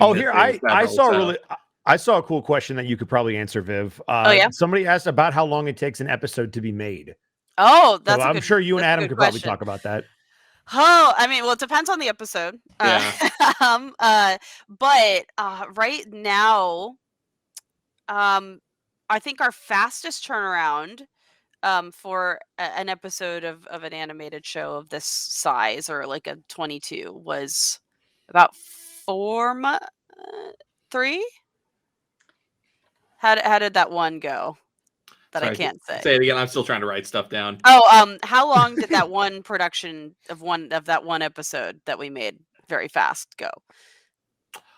Oh, here I saw I saw a cool question that you could probably answer, Viv. Yeah. Somebody asked about how long it takes an episode to be made. Oh, that's so I'm sure you and Adam could probably question. talk about that. Oh, I mean, well, it depends on the episode. Yeah. But right now, I think our fastest turnaround for an episode of an animated show of this size, or like a 22, was about 4 months. 3. How did that one go? That I can't say. Say it again. I'm still trying to write stuff down. Oh, how long did that one production of that one episode that we made very fast go?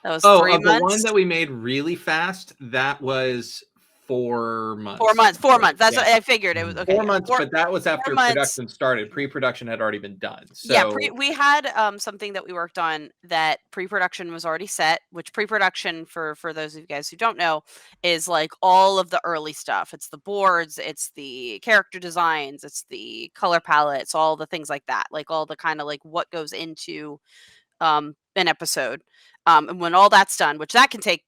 That was 3 months. The one that we made really fast, that was 4 months. 4 months. That's what I figured. It was okay. 4 months, but that was after production started. Pre-production had already been done. So yeah, we had something that we worked on that pre-production was already set. Which pre-production, for those of you guys who don't know, is like all of the early stuff. It's the boards, it's the character designs, it's the color palettes, all the things like that. Like all the kind of like what goes into an episode. And when all that's done, which that can take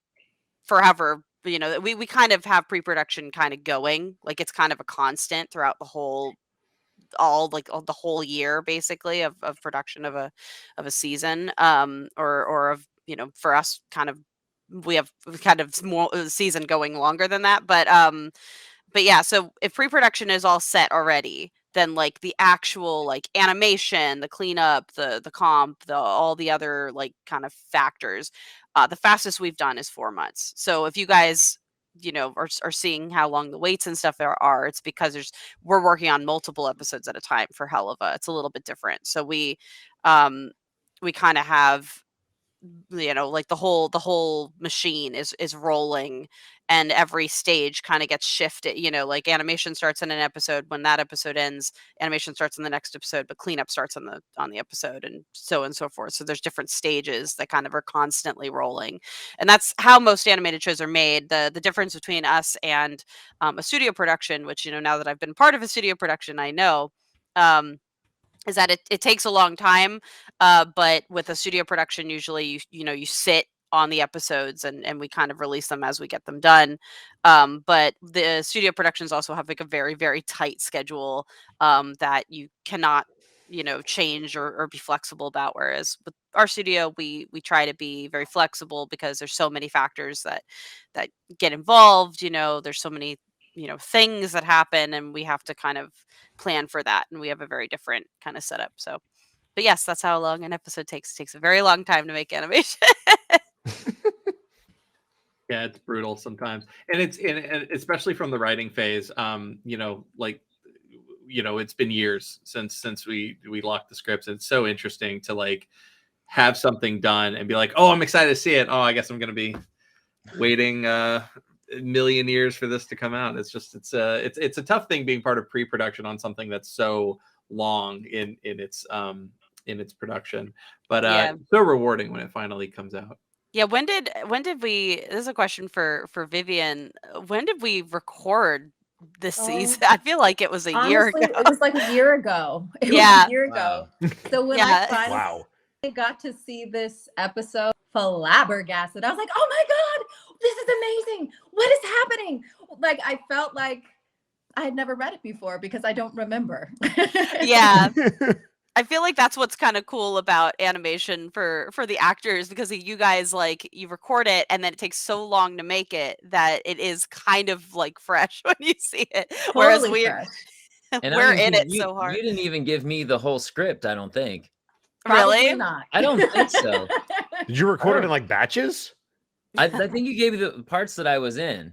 forever. You know, we kind of have pre-production kind of going, like it's kind of a constant throughout the whole year, basically, of production of a season, or of, you know, for us, kind of, we have kind of more season going longer than that, but yeah. So if pre-production is all set already, then like the actual like animation, the cleanup, the comp, all the other like kind of factors, the fastest we've done is 4 months. So if you guys, you know, are seeing how long the waits and stuff are, it's because we're working on multiple episodes at a time for Helluva. It's a little bit different. So we kind of have, you know, like the whole machine is rolling, and every stage kind of gets shifted. You know, like animation starts in an episode, when that episode ends, animation starts in the next episode, but cleanup starts on the episode, and so forth. So there's different stages that kind of are constantly rolling, and that's how most animated shows are made. The difference between us and a studio production, which, you know, now that I've been part of a studio production, I know, is that it takes a long time, but with a studio production, usually you sit on the episodes, and we kind of release them as we get them done. But the studio productions also have like a very, very tight schedule that you cannot, you know, change or be flexible about. Whereas with our studio, we try to be very flexible, because there's so many factors that get involved. You know, there's so many, you know, things that happen, and we have to kind of plan for that, and we have a very different kind of setup. So, but yes, that's how long an episode takes. It takes a very long time to make animation. Yeah, it's brutal sometimes, and and especially from the writing phase. You know, like, you know, it's been years since we locked the scripts. It's so interesting to like have something done and be like, oh, I'm excited to see it. Oh, I guess I'm gonna be waiting a million years for this to come out. It's just it's a tough thing being part of pre-production on something that's so long in its production, but so rewarding when it finally comes out. Yeah, when did we, this is a question for Vivian, when did we record this season? I feel like it was a year ago. It was like a year ago. It was a year ago. So when I finally got to see this episode, flabbergasted. I was like, oh my God, this is amazing. What is happening? Like, I felt like I had never read it before, because I don't remember. Yeah. I feel like that's what's kind of cool about animation for the actors, because you guys, like, you record it and then it takes so long to make it that it is kind of like fresh when you see it. Whereas we're in it so hard. You didn't even give me the whole script, I don't think. Really? Not. I don't think so. Did you record it in like batches? I think you gave me the parts that I was in.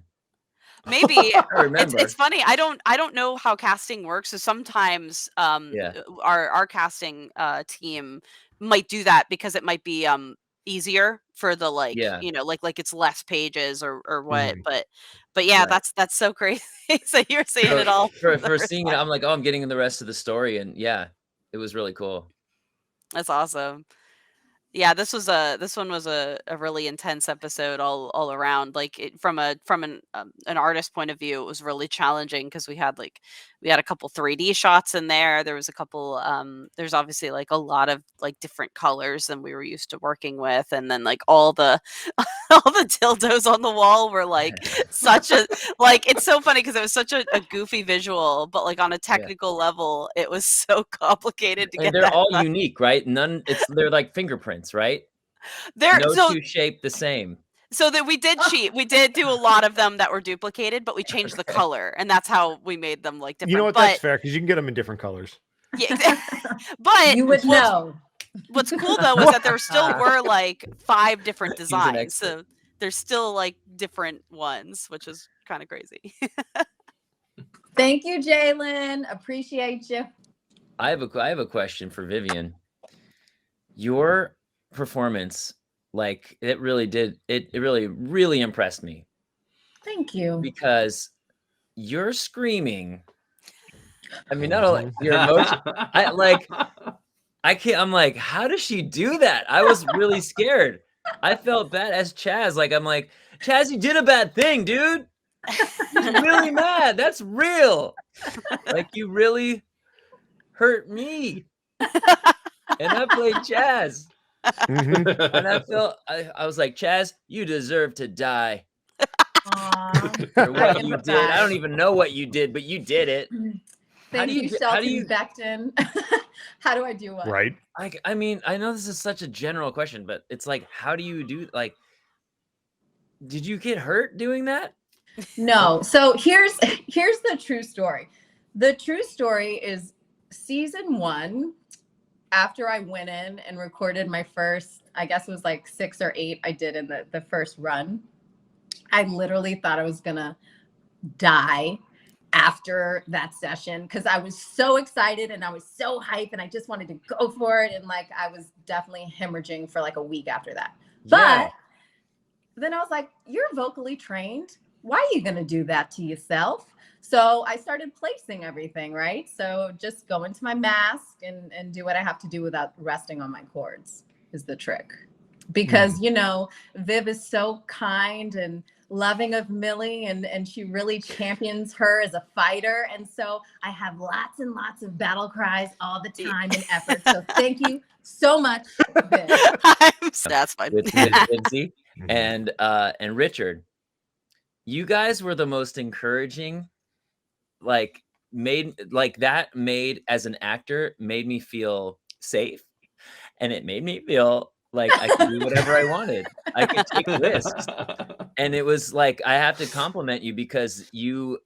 Maybe. I remember. It's funny. I don't know how casting works. So sometimes our casting team might do that, because it might be easier for the, like, you know, like it's less pages or what. But yeah, that's so crazy. So you're seeing it all for seeing it. I'm like, oh, I'm getting in the rest of the story, and yeah, it was really cool. That's awesome. Yeah, this one was a really intense episode all around. Like from an artist point of view, it was really challenging because we had a couple 3D shots in there. There was a couple there's obviously like a lot of like different colors than we were used to working with, and then like all the all the dildos on the wall were like such a like it's so funny because it was such a goofy visual, but like on a technical level, it was so complicated to get. They're all unique, right? They're like fingerprints, right? No two shape the same. So that we did cheat. We did do a lot of them that were duplicated, but we changed the color, and that's how we made them like different. You know what? That's fair because you can get them in different colors. Yeah, but you would know. What's cool though is that there still were like 5 different designs, so there's still like different ones, which is kind of crazy. Thank you, Jalen. Appreciate you. I have a question for Vivian. Your performance, like it really impressed me. Thank you. Because you're screaming. I mean, not only your emotion. I'm like, how does she do that? I was really scared. I felt bad as Chaz. Like, I'm like, Chaz, you did a bad thing, dude. He's really mad. That's real. Like, you really hurt me. And I played Chaz. And I was like, Chaz, you deserve to die. For what you did. I don't even know what you did, but you did it. Thank you, Shelton Beckton. How do I do what? Right. I mean, I know this is such a general question, but it's like, how do you do, like, did you get hurt doing that? No. So here's the true story. The true story is season 1, after I went in and recorded my first, I guess it was like 6 or 8 I did in the first run. I literally thought I was gonna die after that session because I was so excited and I was so hyped and I just wanted to go for it. And like, I was definitely hemorrhaging for like a week after that. But then I was like, you're vocally trained. Why are you going to do that to yourself? So I started placing everything, right? So just go into my mask and do what I have to do without resting on my chords is the trick. Because, you know, Viv is so kind and loving of Millie and she really champions her as a fighter. And so I have lots and lots of battle cries all the time and effort. So thank you so much, Viv. That's fine. With Lindsay and Richard, you guys were the most encouraging, made as an actor, made me feel safe. And it made me feel like I could do whatever I wanted. I could take risks. And it was like, I have to compliment you because you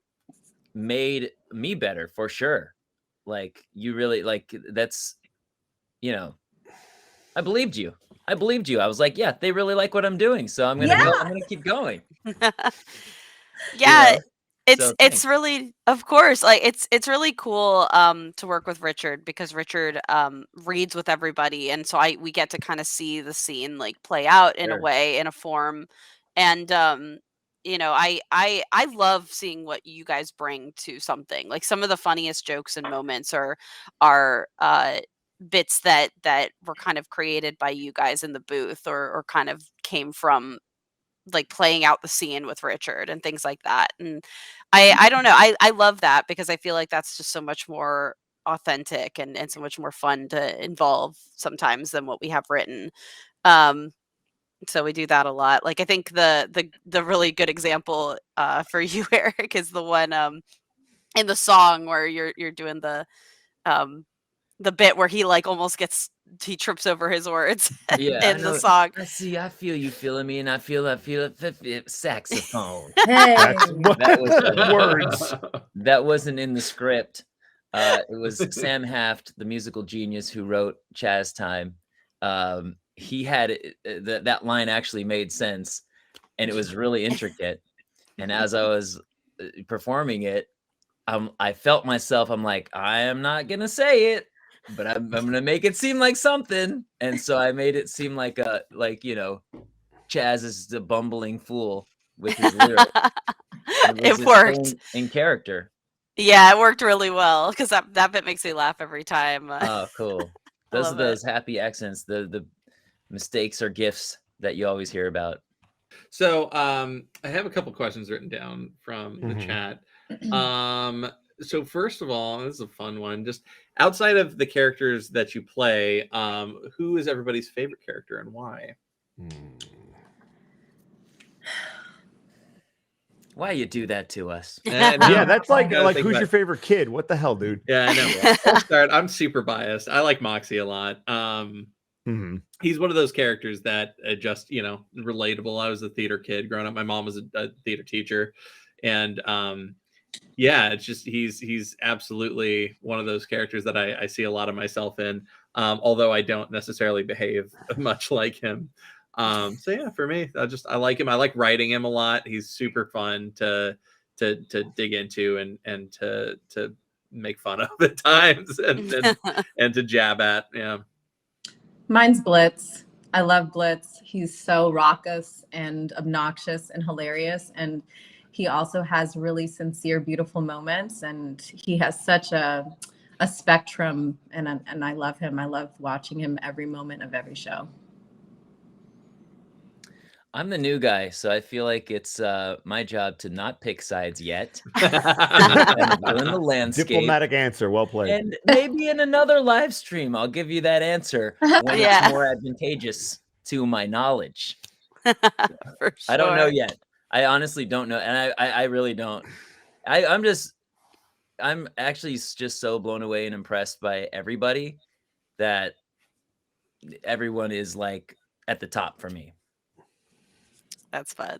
made me better for sure. Like you really that's, you know, I believed you. I was like, yeah, they really like what I'm doing. So I'm going to keep going. Yeah. You know? It's really, of course, like it's really cool to work with Richard because Richard reads with everybody, and so we get to kind of see the scene like play out in a way, in a form, and you know, I love seeing what you guys bring to something. Like some of the funniest jokes and moments are bits that were kind of created by you guys in the booth or kind of came from like playing out the scene with Richard and things like that. And I don't know. I love that because I feel like that's just so much more authentic and so much more fun to involve sometimes than what we have written. So we do that a lot. Like I think the really good example for you, Eric, is the one in the song where you're doing the bit where he like almost he trips over his words in the song. I feel you feeling me, and I feel it. Saxophone. Hey. That was words. That wasn't in the script. It was Sam Haft, the musical genius who wrote Chaz Time. He had that line actually made sense, and it was really intricate. And as I was performing it, I felt myself. I'm like, I am not gonna say it, but I'm gonna make it seem like something. And so I made it seem like you know, Chaz is the bumbling fool with his lyrics. It worked in character. Yeah, it worked really well because that bit makes me laugh every time. Oh, cool. Those are those happy accents. The mistakes or gifts that you always hear about? So I have a couple questions written down from the chat. So first of all, this is a fun one. Just outside of the characters that you play, who is everybody's favorite character and why? Why you do that to us? Yeah, that's like who's your favorite kid? What the hell, dude? Yeah, I know. I'll start. I'm super biased. I like Moxie a lot. He's one of those characters that just, you know, relatable. I was a theater kid growing up. My mom was a theater teacher, and yeah, it's just he's absolutely one of those characters that I see a lot of myself in. Although I don't necessarily behave much like him. So yeah, for me, I like him. I like writing him a lot. He's super fun to dig into and to make fun of at times and to jab at. Yeah. Mine's Blitz. I love Blitz. He's so raucous and obnoxious and hilarious. And he also has really sincere, beautiful moments. And he has such a spectrum. And I love him. I love watching him every moment of every show. I'm the new guy, so I feel like it's my job to not pick sides yet. And learn the landscape. Diplomatic answer, well played. And maybe in another live stream, I'll give you that answer when it's more advantageous to my knowledge. For sure. I don't know yet. I honestly don't know, and I really don't. I'm actually just so blown away and impressed by everybody that everyone is like at the top for me. That's fun.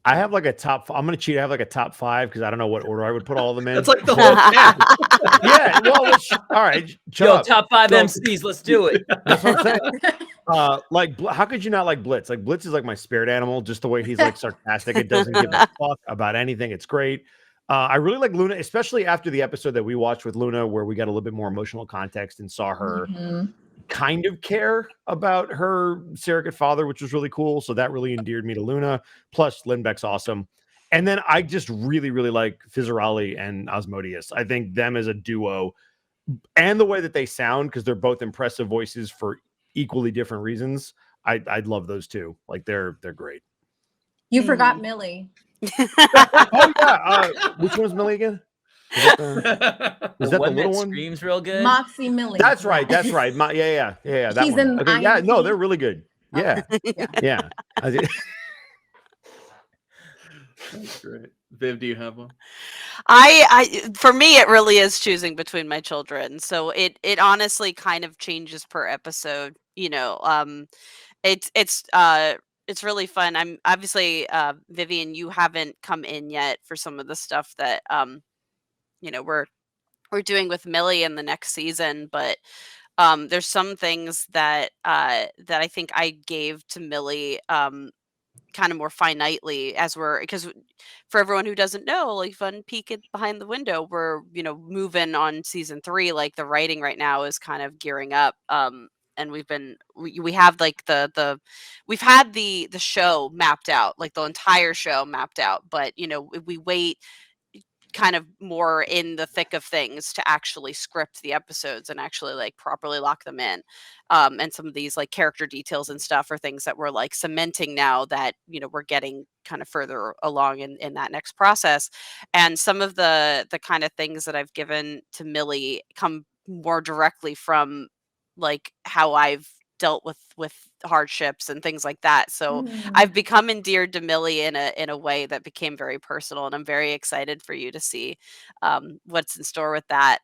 I have like a top. I'm gonna cheat. I have like a top 5 because I don't know what order I would put all of them in. That's like the whole thing. Yeah. Well, all right. Yo, top 5 MCs. Let's do it. That's what I'm saying. Like, how could you not like Blitz? Like, Blitz is like my spirit animal. Just the way he's like sarcastic. It doesn't give a fuck about anything. It's great. I really like Luna, especially after the episode that we watched with Luna, where we got a little bit more emotional context and saw her kind of care about her surrogate father, which was really cool. So that really endeared me to Luna. Plus, Lindbeck's awesome. And then I just really, really like Fizzarolli and Asmodeus. I think them as a duo and the way that they sound, because they're both impressive voices for equally different reasons. I'd love those two. Like they're great. You forgot Millie. Oh yeah. Which one's Millie again? Is that the little one? Screams real good. Moxie Millie. That's right. That's right. Yeah. That He's one. in Okay, yeah, no, they're really good. Yeah. Yeah. That's great. Viv, do you have one? I for me it really is choosing between my children. So it honestly kind of changes per episode, you know. It's really fun. I'm obviously Vivian, you haven't come in yet for some of the stuff that you know, we're doing with Millie in the next season, but there's some things that that I think I gave to Millie kind of more finitely because for everyone who doesn't know, like fun peek behind the window, we're, you know, moving on season 3. Like the writing right now is kind of gearing up. And we have like we've had the show mapped out, like the entire show mapped out, but you know, we wait kind of more in the thick of things to actually script the episodes and actually like properly lock them in. And some of these like character details and stuff are things that we're like cementing now that, you know, we're getting kind of further along in that next process. And some of the kind of things that I've given to Millie come more directly from like how I've dealt with hardships and things like that. So I've become endeared to Millie in a way that became very personal, and I'm very excited for you to see what's in store with that.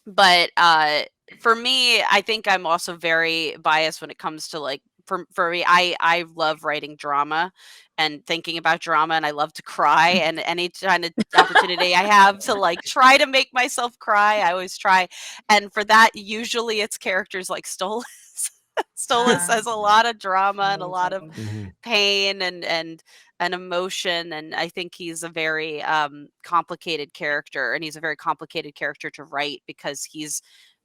But for me, I think I'm also very biased when it comes to like for me, I love writing drama and thinking about drama, and I love to cry. And any kind of opportunity I have to like try to make myself cry, I always try. And for that, usually it's characters like Stolas. Stolas has a lot of drama and a lot of pain and emotion, and I think he's a very complicated character, and he's a very complicated character to write because he's,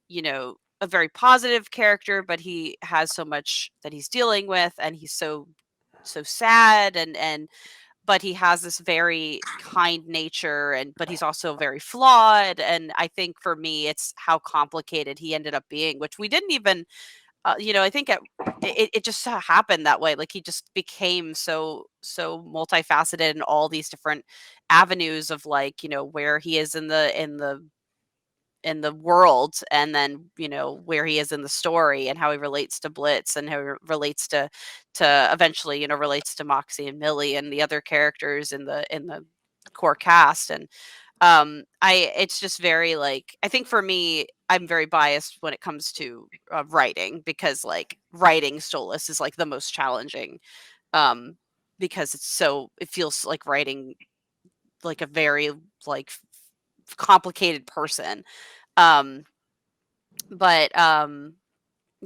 you know, a very positive character, but he has so much that he's dealing with, and he's so sad and but he has this very kind nature, but he's also very flawed. And I think for me, it's how complicated he ended up being, which we didn't even I think it just so happened that way. Like he just became so multifaceted in all these different avenues of like, where he is in the world, and then where he is in the story, and how he relates to Blitz, and how he relates to eventually relates to Moxie and Millie and the other characters in the core cast. And it's just very like, I think for me, I'm very biased when it comes to writing, because like writing Stolas is like the most challenging, because it feels like writing like a very like complicated person. But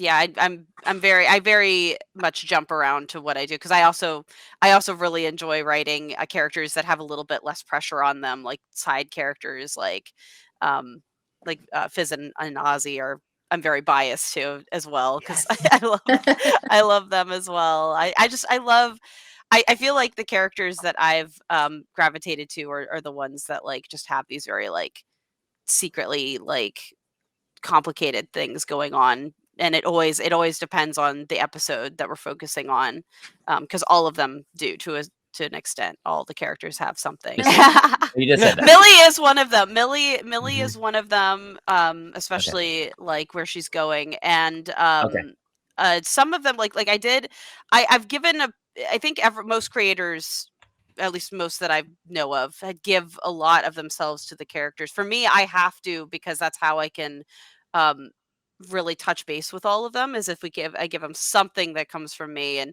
yeah, I very much jump around to what I do, because I also really enjoy writing characters that have a little bit less pressure on them, like side characters like Fizz and Ozzy are. I'm very biased to as well, because I love them as well. I feel like the characters that I've gravitated to are the ones that like just have these very like secretly like complicated things going on, and it always depends on the episode that we're focusing on, because all of them do to an extent. All the characters have something. You just said that. Millie is one of them. Millie is one of them, especially like where she's going, and some of them like I've given I think most creators, at least most that I know of, give a lot of themselves to the characters. For me, I have to, because that's how I can really touch base with all of them, is if I give them something that comes from me.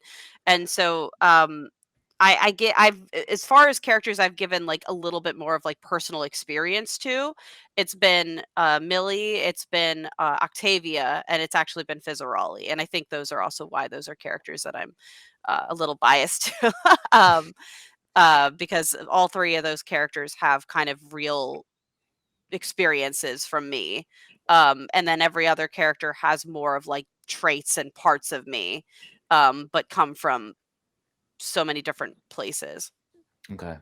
And so I've, as far as characters I've given like a little bit more of like personal experience to, it's been Millie, it's been Octavia, and it's actually been Fizzarolli. And I think those are also why those are characters that I'm a little biased to. Because all three of those characters have kind of real experiences from me. And then every other character has more of like traits and parts of me, but come from so many different places. Okay.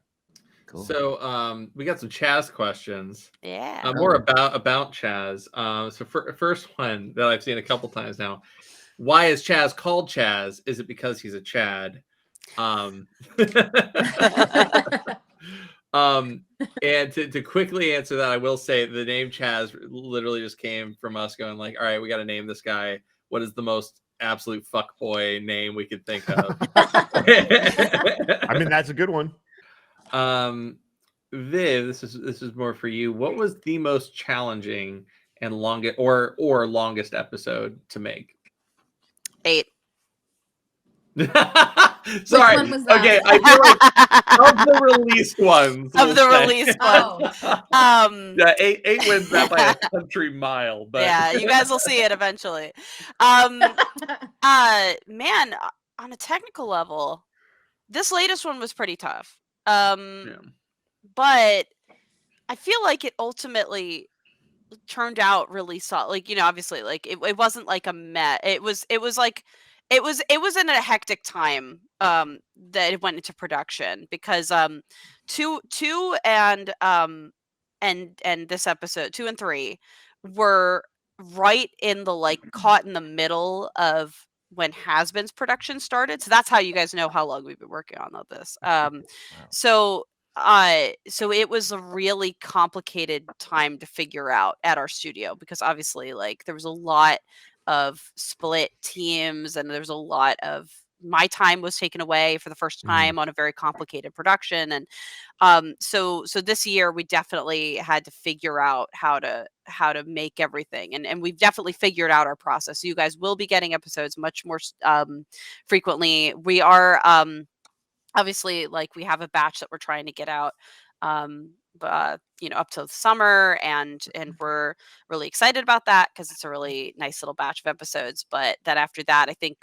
Cool. So we got some Chaz questions. Yeah. More about Chaz. So first one that I've seen a couple times now. Why is Chaz called Chaz? Is it because he's a Chad? And to quickly answer that, I will say the name Chaz literally just came from us going like, all right, we got to name this guy. What is the most absolute fuckboy name we could think of? I mean, that's a good one. Viv, this is more for you. What was the most challenging and longest or longest episode to make? 8. Sorry. Which one was that? Okay, I feel like of the released ones. Released ones. Yeah, 8 wins that by a country mile. But yeah, you guys will see it eventually. Man, on a technical level, this latest one was pretty tough. Yeah. But I feel like it ultimately turned out really solid. Like, obviously, like it wasn't like a mess. It was like it was in a hectic time that it went into production, because 2 and this episode 2 and 3 were right in the like caught in the middle of when Hazbin's production started. So that's how you guys know how long we've been working on all this. So it was a really complicated time to figure out at our studio, because obviously like there was a lot of split teams, and there was a lot of my time was taken away for the first time on a very complicated production. And so this year we definitely had to figure out how to make everything, and we've definitely figured out our process. So you guys will be getting episodes much more frequently. We are obviously, like, we have a batch that we're trying to get out up till the summer, and we're really excited about that, because it's a really nice little batch of episodes. But then after that, I think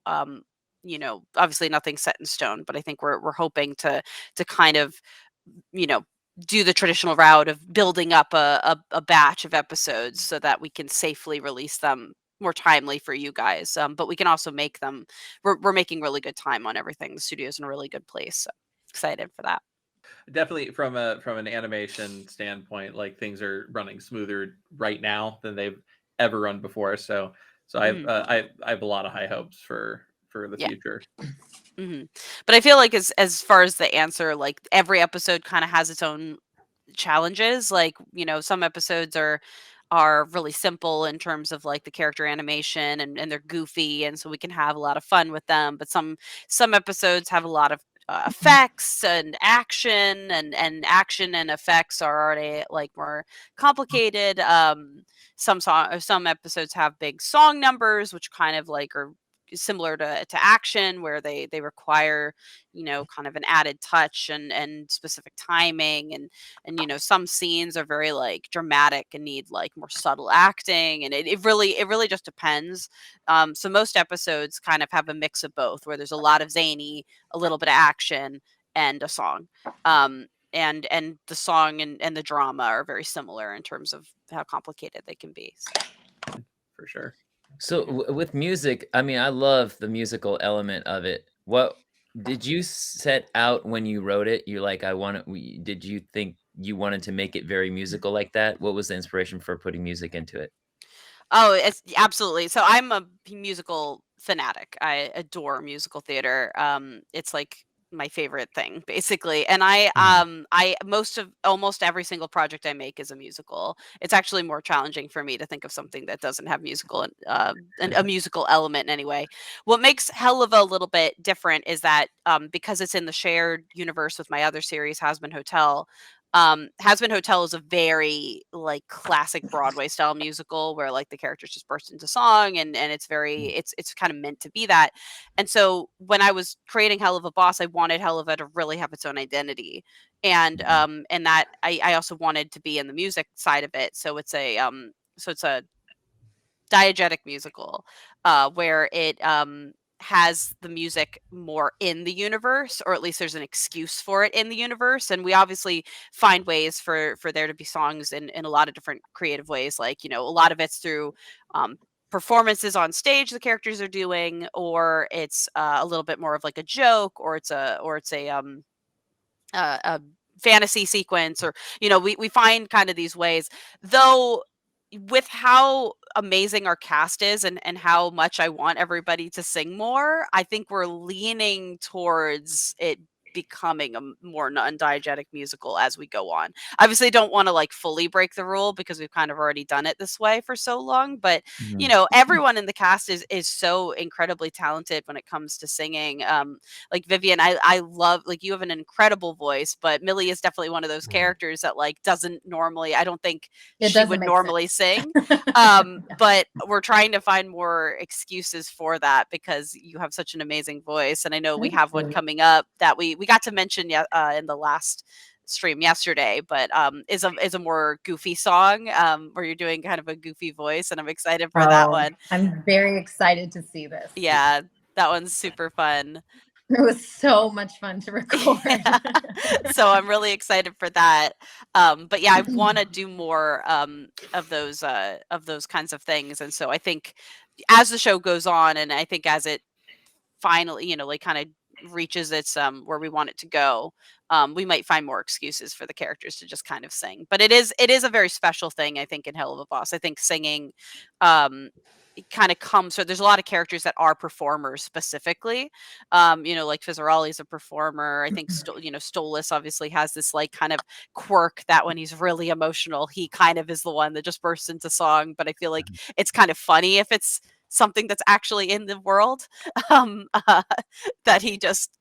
obviously nothing's set in stone, but I think we're hoping to kind of do the traditional route of building up a batch of episodes, so that we can safely release them more timely for you guys. But we can also make them. We're making really good time on everything. The studio's in a really good place. So excited for that. Definitely from an animation standpoint, like things are running smoother right now than they've ever run before. So So I have a lot of high hopes for the future. But I feel like as far as the answer, like every episode kind of has its own challenges. Like, you know, some episodes are really simple in terms of like the character animation and they're goofy, and so we can have a lot of fun with them. But some episodes have a lot of effects and action, and action and effects are already like more complicated. Some episodes have big song numbers, which kind of like are similar to action, where they require, you know, kind of an added touch and specific timing, and you know, some scenes are very like dramatic and need like more subtle acting, and it really just depends. So most episodes kind of have a mix of both, where there's a lot of zany, a little bit of action, and a song. And the song and the drama are very similar in terms of how complicated they can be. So. For sure. So with music, I mean, I love the musical element of it. What did you set out when you wrote it? You're like, did you think you wanted to make it very musical like that? What was the inspiration for putting music into it? Oh, it's absolutely. So I'm a musical fanatic. I adore musical theater. It's like my favorite thing, basically. And I almost every single project I make is a musical. It's actually more challenging for me to think of something that doesn't have musical and a musical element in any way. What makes Helluva a little bit different is that because it's in the shared universe with my other series, Hazbin Hotel. Hazbin Hotel is a very like classic Broadway style musical where like the characters just burst into song, and it's very it's kind of meant to be that. And so when I was creating Helluva Boss, I wanted Helluva to really have its own identity, and that I also wanted to be in the music side of it. So it's a diegetic musical where it has the music more in the universe, or at least there's an excuse for it in the universe. And we obviously find ways for there to be songs in a lot of different creative ways. Like, you know, a lot of it's through performances on stage the characters are doing, or it's a little bit more of like a joke, or it's a fantasy sequence, or, you know, we find kind of these ways. Though with how amazing our cast is and how much I want everybody to sing more, I think we're leaning towards it becoming a more non-diegetic musical as we go on. Obviously don't want to like fully break the rule because we've kind of already done it this way for so long, but you know, everyone in the cast is so incredibly talented when it comes to singing. Like Vivian, I love, like, you have an incredible voice, but Millie is definitely one of those characters that like doesn't normally, I don't think she would normally sing. But we're trying to find more excuses for that because you have such an amazing voice, and I know we have one coming up that we got to mention in the last stream yesterday, but is a more goofy song where you're doing kind of a goofy voice, and I'm excited for that one. I'm very excited to see this. Yeah, that one's super fun. It was so much fun to record. So I'm really excited for that. But yeah, I want to do more of those kinds of things. And so I think as the show goes on, and I think as it finally, you know, like kind of reaches its where we want it to go, we might find more excuses for the characters to just kind of sing. But it is a very special thing, I think, in Helluva Boss. I think singing it kind of comes, so there's a lot of characters that are performers specifically, you know, like Fizzarolli is a performer. I think you know, Stolas obviously has this like kind of quirk that when he's really emotional, he kind of is the one that just bursts into song. But I feel like it's kind of funny if it's something that's actually in the world, that he just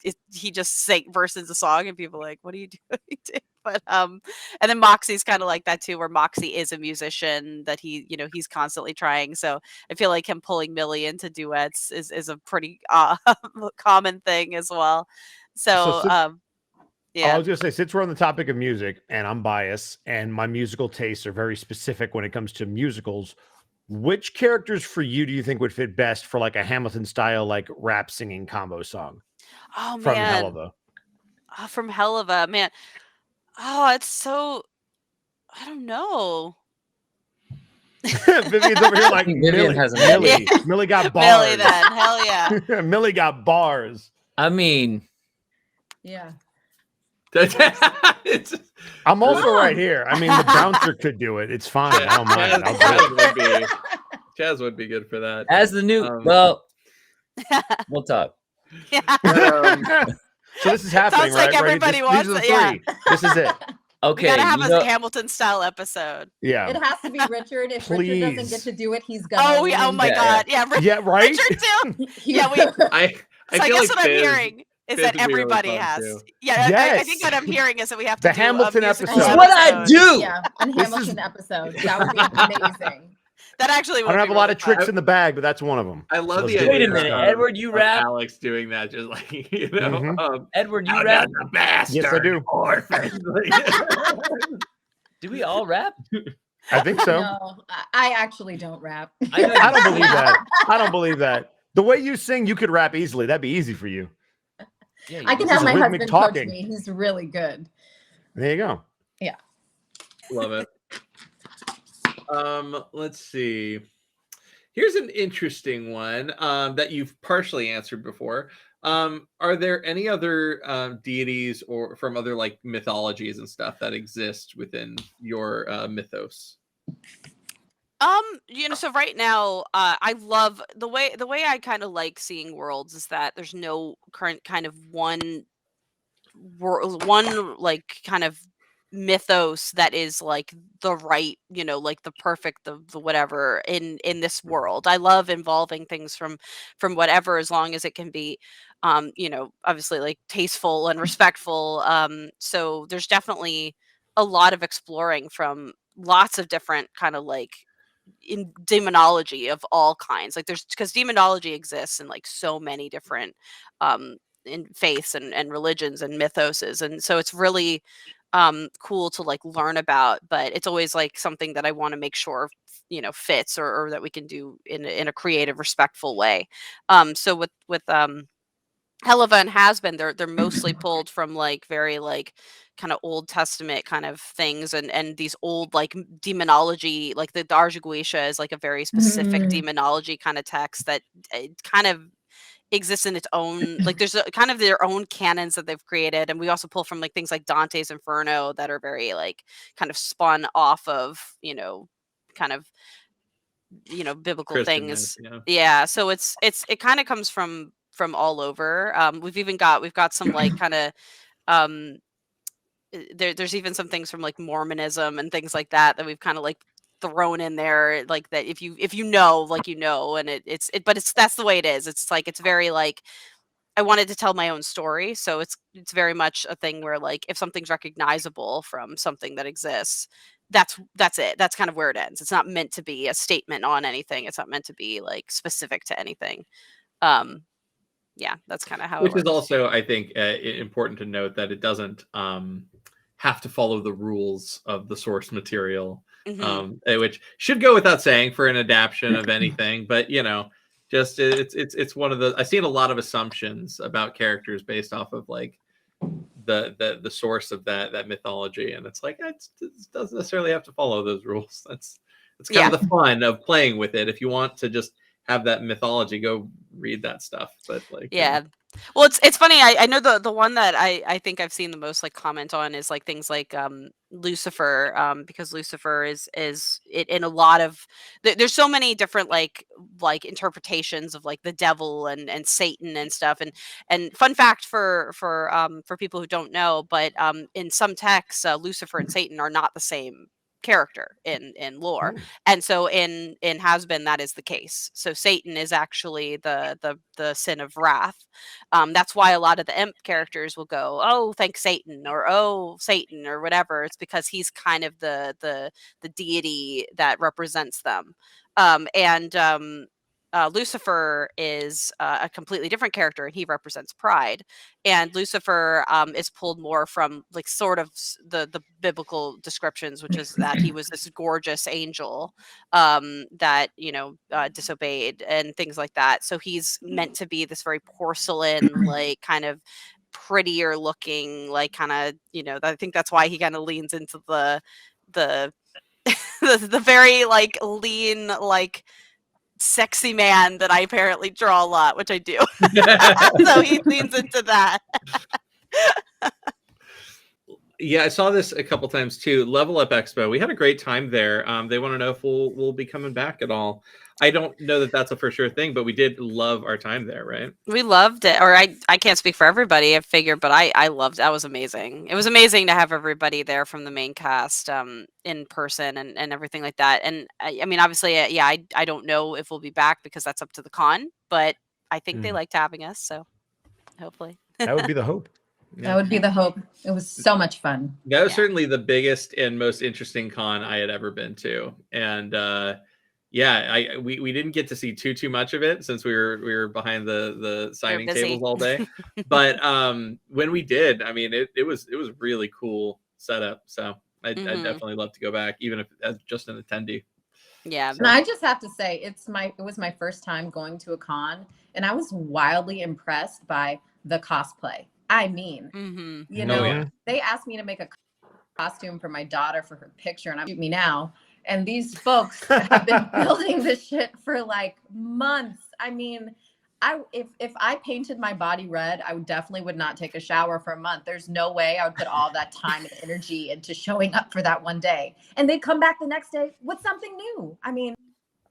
bursts into song and people are like, what are you doing? But and then Moxie's kind of like that too, where Moxie is a musician that he, you know, he's constantly trying. So I feel like him pulling Millie into duets is a pretty common thing as well. So yeah. I was gonna say, since we're on the topic of music, and I'm biased, and my musical tastes are very specific when it comes to musicals, which characters for you do you think would fit best for like a Hamilton style like rap singing combo song? Oh from man, Helluva. From Helluva, man. Oh, it's so, I don't know. Vivian's over here like Vivian has Millie. Yeah. Millie got bars. Millie then, hell yeah. Millie got bars. I mean, Yeah. I'm also right here. I mean, the bouncer could do it. It's fine. I don't mind. I'll do it. Chaz would be good for that. As the new, well, we'll talk. Yeah. So this is happening, Sounds like right? everybody These are the wants it, yeah. three. This is it. Okay. We gotta have a Hamilton style episode. Yeah. It has to be Richard. If Richard doesn't Please. get to do it, he's gonna. Oh yeah! Oh my God! Yeah, Yeah, right. Richard too. Yeah, we. I So I feel guess like what I'm Fizz- hearing is Fizz that would be really everybody fun, has. too. Yeah, Yes. I think what I'm hearing is that we have to The do Hamilton a musical episode. It's what I do. Yeah, and This Hamilton is- episode. That would be amazing. That actually. I don't have a lot of tricks in the bag, but that's one of them. I love Let's the do idea. it. Wait a minute, of- Edward, you of rap? Alex doing that, just like you know. Mhm. Edward, you "I'm rap? not the bastard. Yes, I do. Orphan." Do we all rap? I think so. No, I actually don't rap. I know I don't believe that. I don't believe that. The way you sing, you could rap easily. That'd be easy for you. Yeah, I can This have is my rhythmic husband talking. coach me. He's really good. There you go. Love it. Let's see. Here's an interesting one that you've partially answered before. Are there any other deities or from other like mythologies and stuff that exist within your mythos? So right now, I love the way I kind of like seeing worlds is that there's no current kind of one world, one like kind of mythos that is like the right, like the perfect, the whatever in this world. I love involving things from whatever, as long as it can be, obviously like tasteful and respectful. So there's definitely a lot of exploring from lots of different kind of like in demonology of all kinds. Like there's because demonology exists in like so many different in faiths and religions and mythoses, and so it's really cool to like learn about, but it's always like something that I want to make sure fits or that we can do in a creative, respectful way. So with Helluva and Hazbin, they're mostly pulled from like very like kind of Old Testament kind of things and these old like demonology, like the Darjaguisha is like a very specific demonology kind of text that kind of exists in its own, like there's a kind of their own canons that they've created, and we also pull from like things like Dante's Inferno that are very like kind of spun off of kind of biblical Christian things. myth, Yeah, so it kind of comes from all over. We've got some like kind of there's even some things from like Mormonism and things like that we've kind of like thrown in there, like that if you know, like and but that's the way it is. It's like it's very like I wanted to tell my own story, so it's very much a thing where like if something's recognizable from something that exists, that's it. That's kind of where it ends. It's not meant to be a statement on anything. It's not meant to be like specific to anything. Yeah, that's kind of how which it works. is also, I think, important to note that it doesn't have to follow the rules of the source material, which should go without saying for an adaptation of anything. But just it's one of the, I've seen a lot of assumptions about characters based off of like the source of that mythology, and it's like it doesn't necessarily have to follow those rules. That's kind of the fun of playing with it. If you want to just have that mythology, go read that stuff. But like well, it's funny. I know the one that I think I've seen the most like comment on is like things like Lucifer, because Lucifer is it in a lot of there's so many different like interpretations of like the devil and Satan and stuff, and fun fact for people who don't know, but in some texts Lucifer and Satan are not the same character in lore. And so in Hazbin that is the case. So Satan is actually the sin of wrath. That's why a lot of the imp characters will go, oh, thank Satan, or oh, Satan, or whatever. It's because he's kind of the deity that represents them. Lucifer is a completely different character, and he represents pride. And Lucifer is pulled more from like sort of the biblical descriptions, which is that he was this gorgeous angel that disobeyed and things like that. So he's meant to be this very porcelain, like kind of prettier looking, like kind of I think that's why he kind of leans into the the very like lean like sexy man that I apparently draw a lot, which I do. So he leans into that. Yeah, I saw this a couple times too. Level Up Expo. We had a great time there. They want to know if we'll be coming back at all. I don't know that that's a for sure thing, but we did love our time there, right? We loved it. Or I can't speak for everybody, I figure, but I loved that. Was amazing. It was amazing to have everybody there from the main cast in person and everything like that. And I mean, obviously, yeah, I don't know if we'll be back because that's up to the con, but I think they liked having us, so hopefully. That would be the hope. That would be the hope. It was so much fun. That was certainly the biggest and most interesting con I had ever been to. And yeah, we didn't get to see too much of it since we were behind the signing tables all day. But when we did, I mean, it was really cool setup. So I definitely love to go back, even if as just an attendee. Yeah. And I just have to say, it was my first time going to a con, and I was wildly impressed by the cosplay. I mean, you know, they asked me to make a costume for my daughter for her picture, and I'm shoot me now. And these folks have been building this shit for like months. I mean, if I painted my body red, I definitely would not take a shower for a month. There's no way I would put all that time and energy into showing up for that one day. And they'd come back the next day with something new. I mean,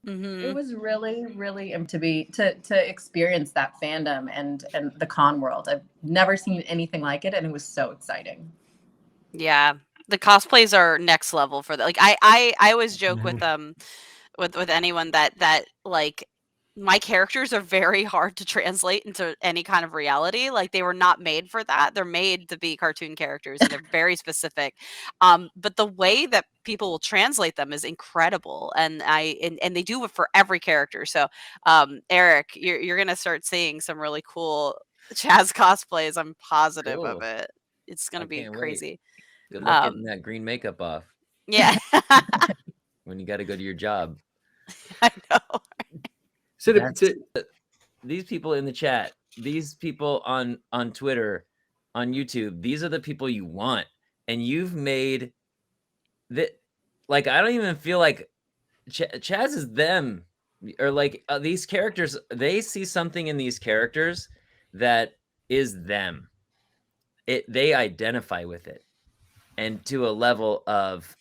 it was really, really to experience that fandom and the con world. I've never seen anything like it, and it was so exciting. Yeah, the cosplays are next level for that. Like I always joke with anyone that like my characters are very hard to translate into any kind of reality. Like they were not made for that. They're made to be cartoon characters, and they're very specific. But the way that people will translate them is incredible, and they do it for every character. So, Eric, you're gonna start seeing some really cool Chaz cosplays. I'm positive of it. It's gonna be crazy. Good luck getting that green makeup off. Yeah. When you got to go to your job. I know. So these people in the chat, these people on Twitter, on YouTube, these are the people you want. And you've made that, like, I don't even feel like Chaz is them, or like these characters, they see something in these characters that is them. They identify with it. And to a level of,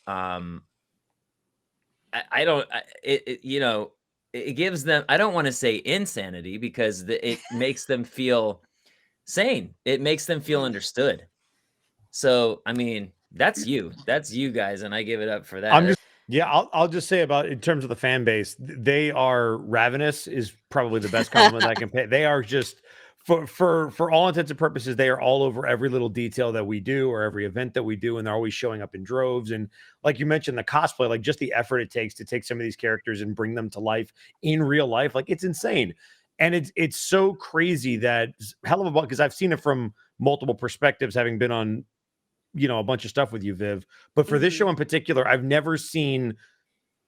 it gives them, I don't want to say insanity, because it makes them feel sane. It makes them feel understood. So, I mean, that's you guys. And I give it up for that. I'll just say about in terms of the fan base, they are ravenous is probably the best compliment I can pay. They are just for all intents and purposes, they are all over every little detail that we do or every event that we do, and they're always showing up in droves. And like you mentioned, the cosplay, like just the effort it takes to take some of these characters and bring them to life in real life, like it's insane. And it's so crazy that Helluva, because I've seen it from multiple perspectives, having been on, a bunch of stuff with you, Viv. But for this show in particular, I've never seen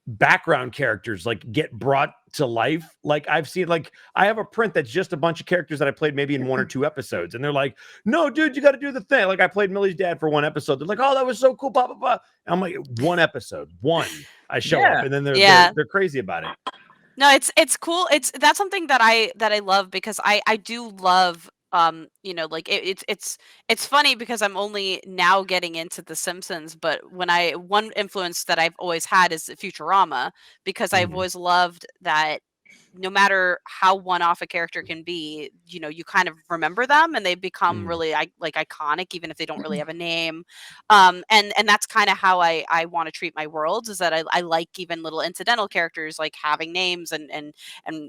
background characters like get brought to life. Like I've seen, like I have a print that's just a bunch of characters that I played maybe in 1 or 2 episodes, and they're like, "No, dude, you got to do the thing." Like I played Millie's dad for 1 episode. They're like, "Oh, that was so cool." Blah blah blah. And I'm like, 1 episode, I show up, and then they're crazy about it. No, it's cool. That's something that I love, because I do love like it's funny because I'm only now getting into The Simpsons, but one influence that I've always had is Futurama, because I've always loved that no matter how one-off a character can be, you kind of remember them, and they become really like iconic, even if they don't really have a name. And that's kind of how I want to treat my worlds, is that I like even little incidental characters like having names and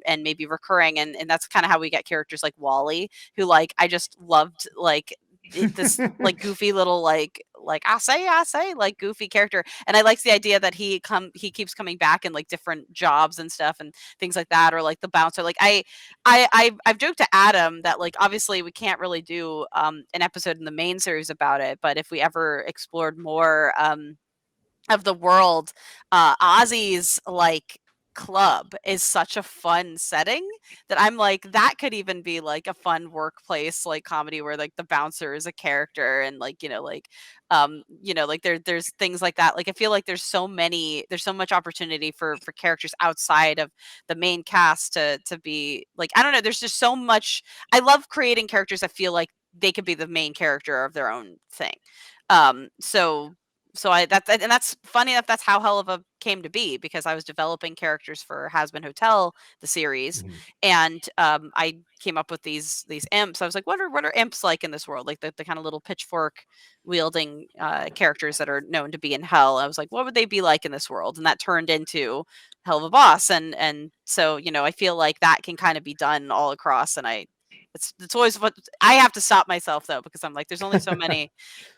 maybe recurring, and that's kind of how we get characters like Wally, who like I just loved, like this like goofy little like I say like goofy character. And I liked the idea that he keeps coming back in like different jobs and stuff and things like that, or like the bouncer. Like I've joked to Adam that like obviously we can't really do an episode in the main series about it, but if we ever explored more of the world, Ozzy's like club is such a fun setting that I'm like, that could even be like a fun workplace like comedy where like the bouncer is a character, and like like there's things like that. Like I feel like there's so much opportunity for characters outside of the main cast to be like, I don't know, there's just so much. I love creating characters that feel like they could be the main character of their own thing. So that's funny enough. That's how Helluva came to be, because I was developing characters for Hazbin Hotel, the series, and I came up with these imps. I was like, what are imps like in this world? Like the kind of little pitchfork wielding characters that are known to be in hell. I was like, what would they be like in this world? And that turned into Helluva Boss, and so I feel like that can kind of be done all across, and it's always what I have to stop myself though, because I'm like, there's only so many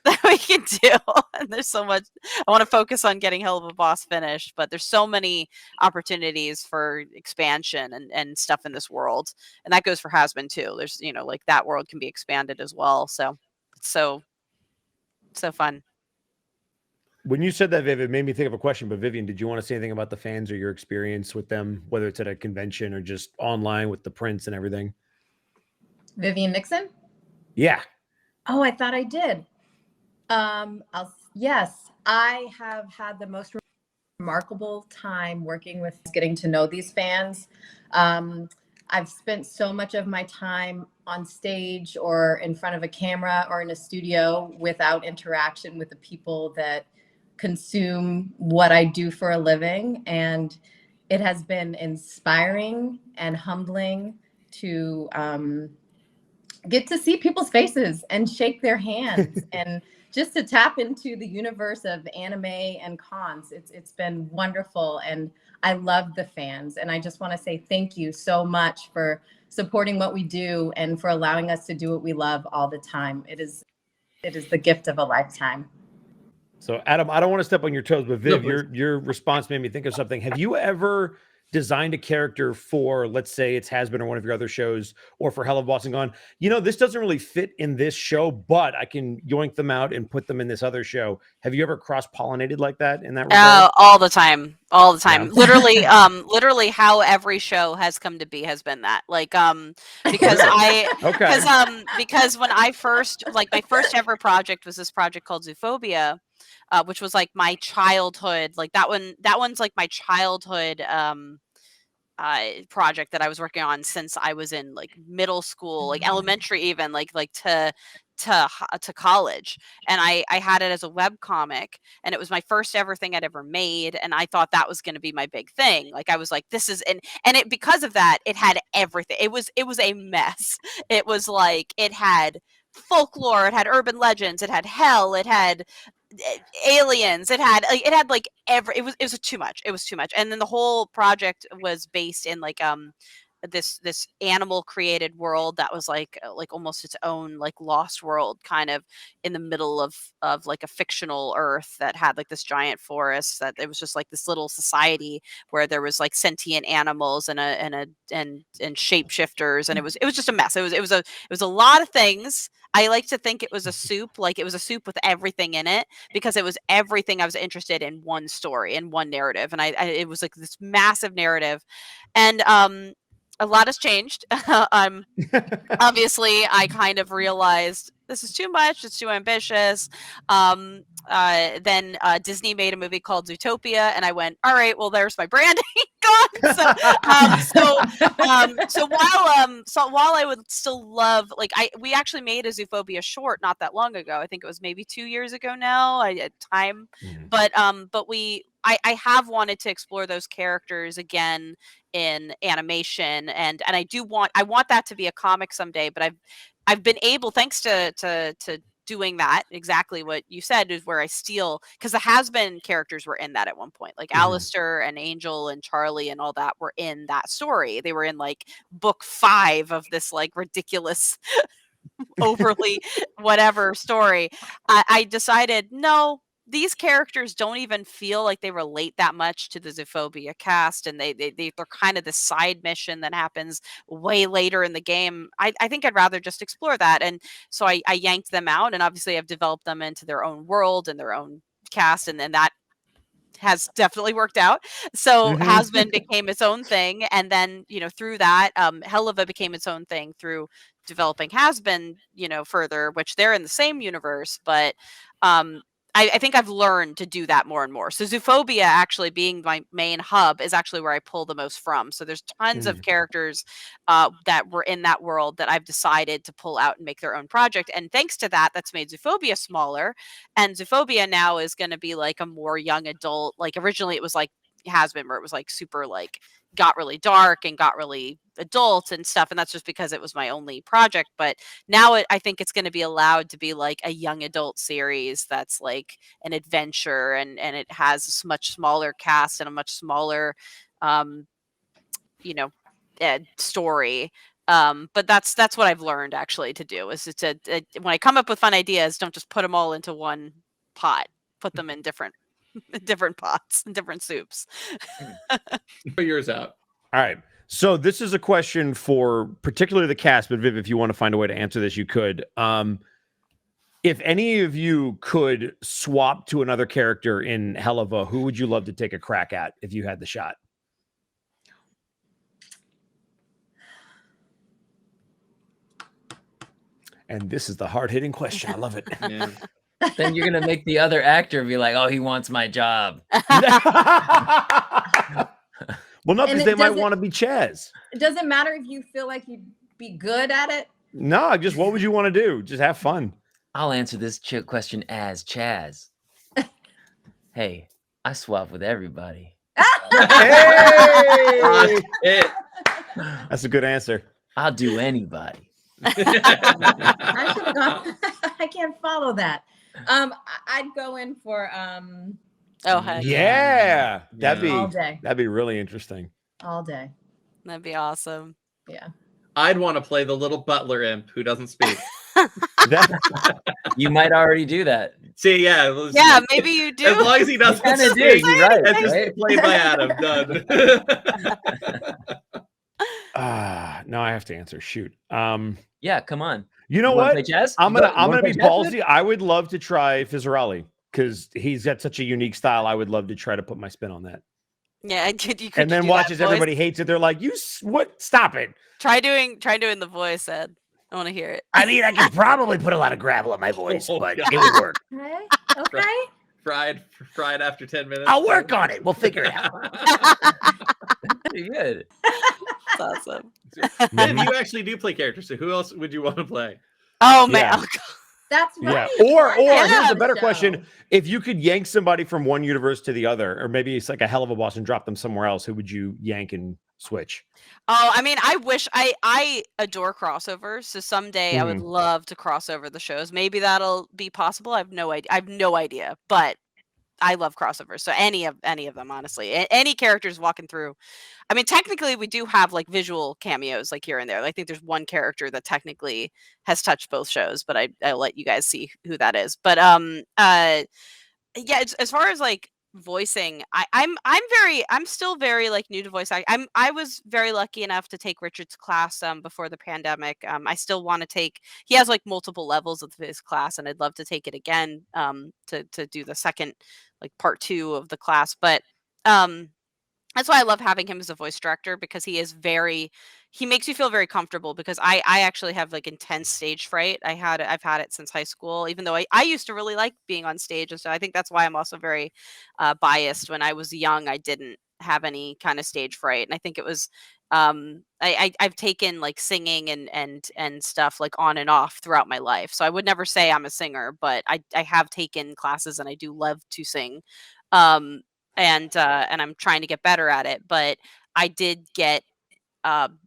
that we can do, and there's so much. I want to focus on getting Helluva Boss finished, but there's so many opportunities for expansion and stuff in this world, and that goes for Hazbin too. There's like that world can be expanded as well. So it's so fun. When you said that, Viv, it made me think of a question. But Vivian, did you want to say anything about the fans or your experience with them, whether it's at a convention or just online with the prints and everything? Vivian Nixon? Yeah. Oh, I thought I did. Yes, I have had the most remarkable time working with, getting to know these fans. I've spent so much of my time on stage or in front of a camera or in a studio without interaction with the people that consume what I do for a living. And it has been inspiring and humbling to get to see people's faces and shake their hands and just to tap into the universe of anime and cons. It's been wonderful, and I love the fans, and I just want to say thank you so much for supporting what we do and for allowing us to do what we love all the time. It is the gift of a lifetime. So Adam, I don't want to step on your toes, but Viv, your response made me think of something. Have you ever designed a character for, let's say it's Hazbin or one of your other shows, or for Helluva Boss, and gone, this doesn't really fit in this show, but I can yoink them out and put them in this other show? Have you ever cross-pollinated like that in that regard? All the time. Yeah. Literally how every show has come to be has been that. Like because because when I first, like, my first ever project was this project called Zoophobia, which was like my childhood, like that one's like my childhood project that I was working on since I was in like middle school, like elementary, even like to college. And I had it as a web comic, and it was my first ever thing I'd ever made, and I thought that was going to be my big thing. Like I was like, this is, and it, because of that, it had everything. It was a mess. It was like, it had folklore, it had urban legends, it had hell, it had aliens, it had like every, it was too much. It was too much. And then the whole project was based in like this animal created world that was like almost its own like lost world, kind of in the middle of like a fictional earth that had like this giant forest, that it was just like this little society where there was like sentient animals and shapeshifters, and it was just a mess. It was a lot of things. I like to think it was a soup, like it was a soup with everything in it, because it was everything I was interested in, one story and one narrative, and it was like this massive narrative. And a lot has changed. Obviously, I kind of realized this is too much. It's too ambitious. Then Disney made a movie called Zootopia, and I went, all right, well, there's my branding gone. So while I would still love, like, we actually made a Zoophobia short not that long ago. I think it was maybe 2 years ago now. But I have wanted to explore those characters again in animation, and I want that to be a comic someday. But I've been able, thanks to doing that, exactly what you said, is where I steal, because the Hazbin characters were in that at one point, like Alistair and Angel and Charlie and all that were in that story. They were in like book 5 of this like ridiculous overly whatever story. I decided, no, these characters don't even feel like they relate that much to the Zoophobia cast, and they're kind of the side mission that happens way later in the game. I think I'd rather just explore that, and so I yanked them out, and obviously I've developed them into their own world and their own cast, and that has definitely worked out. So Hazbin became its own thing, and then through that, Helluva became its own thing through developing Hazbin further, which they're in the same universe, but I think I've learned to do that more and more. So Zoophobia actually being my main hub is actually where I pull the most from. So there's tons of characters that were in that world that I've decided to pull out and make their own project. And thanks to that, that's made Zoophobia smaller. And Zoophobia now is going to be like a more young adult. Like originally it was like Hazbin, where it was like super like got really dark and got really adult and stuff, and that's just because it was my only project. But now I think it's going to be allowed to be like a young adult series that's like an adventure, and it has a much smaller cast and a much smaller story. But that's what I've learned actually to do is when I come up with fun ideas, don't just put them all into one pot, put them in different pots and different soups. Put yours out. All right. So this is a question for particularly the cast, but Viv, if you want to find a way to answer this, you could. If any of you could swap to another character in Helluva, who would you love to take a crack at if you had the shot? And this is the hard-hitting question. I love it. Yeah. Then you're gonna make the other actor be like, "Oh, he wants my job." Well, no, because they might want to be Chaz. It doesn't matter if you feel like you'd be good at it. No, just what would you want to do? Just have fun. I'll answer this question as Chaz. Hey, I swap with everybody. Hey! That's a good answer. I'll do anybody. I should have gone. I can't follow that. I'd go in for Oh, heck yeah. all day. That'd be really interesting. All day. that'd be awesome. Yeah. I'd want to play the little butler imp who doesn't speak. You might already do that. See, yeah. Yeah, maybe you do. As long as he doesn't Kind of do. speak, You're right. it's just right? played by Adam. Done. No, I have to answer. Shoot. Yeah, come on. You know You wanna what? play chess? I'm You gonna be play chess, ballsy. I would love to try Fizzarolli because he's got such a unique style. I would love to try to put my spin on that. Yeah, you could And then do watch that as voice? everybody hates it. They're like, what? Stop it. Try doing the voice, Ed. I want to hear it. I mean, I could probably put a lot of gravel in my voice, Oh, but God. it would work. Okay. Fried after 10 minutes. I'll work on it. We'll figure it out. Pretty good. That's awesome. Then you actually do play characters. So who else would you want to play? Oh man. Yeah. Oh, God. That's right. Yeah. Or Yeah, here's a the better show. question. If you could yank somebody from one universe to the other, or maybe it's like a hell of a boss and drop them somewhere else, who would you yank and switch? Oh, I mean, I wish I adore crossovers. So someday I would love to cross over the shows. Maybe that'll be possible. I have no idea. But I love crossovers. So any of them, honestly. Any characters walking through. I mean, technically we do have like visual cameos like here and there. I think there's one character that technically has touched both shows, but I'll let you guys see who that is. But yeah, as far as like voicing, I'm still very like new to voice acting. I was very lucky enough to take Richard's class before the pandemic. I still want to take. He has like multiple levels of his class, and I'd love to take it again to do the second like part 2 of the class. But that's why I love having him as a voice director, because he makes you feel very comfortable, because I actually have like intense stage fright. I've had it since high school, even though I used to really like being on stage. And so I think that's why I'm also very biased. When I was young, I didn't have any kind of stage fright. And I think it was, I've taken like singing and stuff like on and off throughout my life. So I would never say I'm a singer, but I have taken classes and I do love to sing. And I'm trying to get better at it, but I did get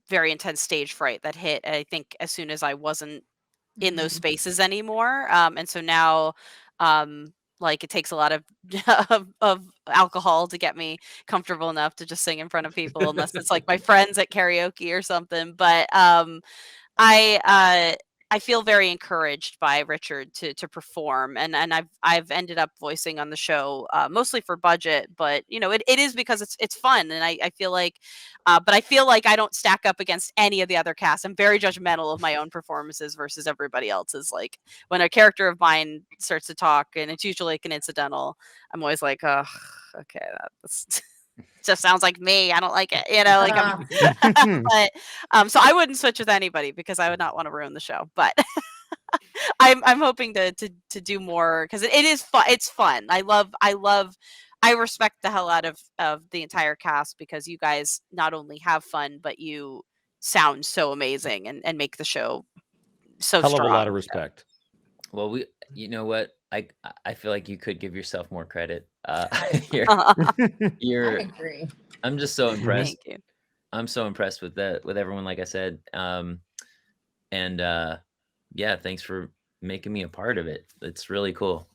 very intense stage fright that hit, I think, as soon as I wasn't in those spaces anymore. And so now, like, it takes a lot of alcohol to get me comfortable enough to just sing in front of people, unless it's like my friends at karaoke or something. But I feel very encouraged by Richard to perform, and I've ended up voicing on the show mostly for budget, but you know it is because it's fun, and I feel like, but I feel like I don't stack up against any of the other cast. I'm very judgmental of my own performances versus everybody else's. Like when a character of mine starts to talk, and it's usually like an incidental, I'm always like, oh, okay, that's just sounds like me. I don't like it, you know. Like, but so I wouldn't switch with anybody because I would not want to ruin the show. But I'm hoping to do more because it is fun. It's fun. I respect the hell out of the entire cast because you guys not only have fun, but you sound so amazing and make the show so hell strong. of a lot of respect. Well, you know what? I feel like you could give yourself more credit. I agree. I'm just so impressed. Thank you. I'm so impressed with everyone, like I said. Yeah, thanks for making me a part of it. It's really cool.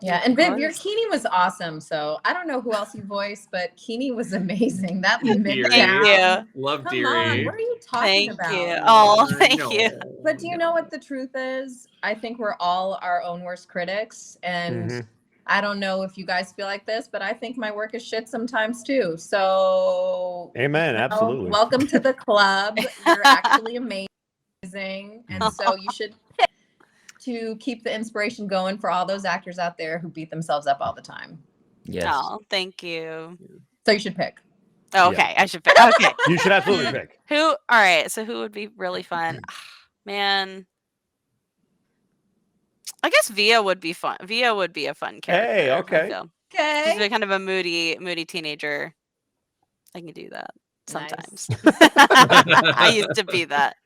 Yeah, and Viv, your Keeney was awesome. So I don't know who else you voiced, but Keeney was amazing. That Thank you. Love Come Deary. on, what are you talking about? You. Oh, thank you. But do you know what the truth is? I think we're all our own worst critics, and I don't know if you guys feel like this, but I think my work is shit sometimes too. So amen, absolutely. Welcome to the club. You're actually amazing, and so you should pick to keep the inspiration going for all those actors out there who beat themselves up all the time. Yes. Oh, thank you. So you should pick. Oh, okay, I should pick. Okay. You should absolutely pick. Who? All right. So who would be really fun? Man, I guess Via would be fun. Via would be a fun character. Hey, okay. He's been kind of a moody teenager. I can do that sometimes. Nice. I used to be that.